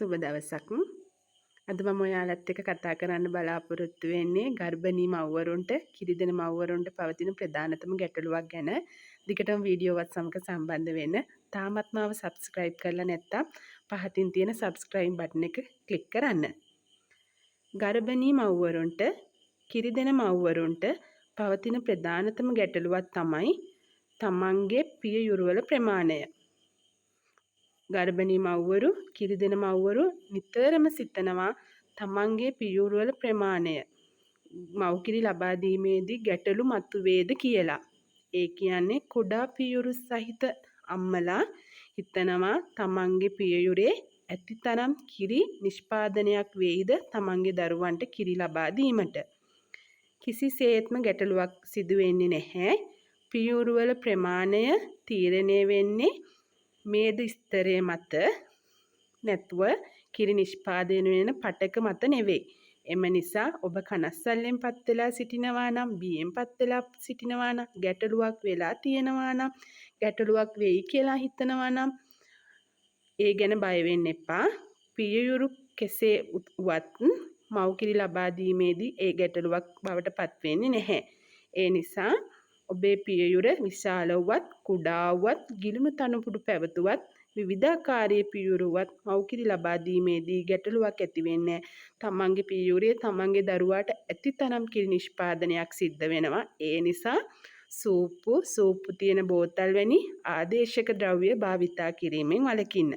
සුබ දවසක්. අද මම ඔයාලත් එක්ක කතා කරන්න බලාපොරොත්තු වෙන්නේ ගර්භණී මව්වරුන්ට, කිරි දෙන මව්වරුන්ට පවතින ප්‍රධානතම ගැටලුවක් ගැන. දිගටම වීඩියෝවත් සමග සම්බන්ධ වෙන්න. තාමත් මාව subscribe කරලා නැත්නම් පහතින් තියෙන subscribe button එක click කරන්න. ගර්භණී මව්වරුන්ට, කිරි දෙන මව්වරුන්ට පවතින ප්‍රධානතම ගැටලුවක් තමයි තමන්ගේ පියයුරු වල ප්‍රමාණය. ගර්භණී මව්වරු, කිරි දෙන මව්වරු නිතරම සිතනවා තමන්ගේ පියයුරු වල ප්‍රමාණය. මව්කිරි ලබා දීමේදී ගැටලු මතුවේද කියලා. ඒ කියන්නේ කුඩා පියයුරු සහිත අම්මලා හිතනවා තමන්ගේ පියයුරේ ඇතිතරම් කිරි නිෂ්පාදනයක් වෙයිද තමන්ගේ දරුවන්ට කිරි ලබා දීමට. කිසිසේත්ම ගැටලුවක් සිදු වෙන්නේ නැහැ. පියයුරු වල ප්‍රමාණය තීරණය වෙන්නේ මේද ස්තරය මත නැත්ව කිරි නිෂ්පාදනය වෙන පටක මත නෙවෙයි. එම නිසා ඔබ කනස්සල්ලෙන් පත් වෙලා සිටිනවා නම්, බියෙන් පත් වෙලා සිටිනවා නම්, ගැටලුවක් වෙලා තියෙනවා නම්, ගැටලුවක් වෙයි කියලා හිතනවා නම් ඒ ගැන බය වෙන්න එපා. පියයුරු කෙසේ වුවත් මව්කිරි ලබා දීමේදී ඒ ගැටලුවක් බවට පත් වෙන්නේ නැහැ. ඒ නිසා ඔබේ පියයුර විශාල වුවත්, කුඩා වුවත්, ගිලුණු තනපුඩු පැවතුවත්, විවිධාකාරයේ පියයුරුවත් මව්කිරි ලබා දීමේදී ගැටලුවක් ඇති වෙන්නේ තමන්ගේ පියයුරේ තමන්ගේ දරුවාට ඇතිතරම් කිරි නිෂ්පාදනයක් සිද්ධ වෙනවා. ඒ නිසා සූපු තියෙන බෝතල් වැනි ආදේශක ද්‍රව්‍ය භාවිතා කිරීමෙන් වළකින්න.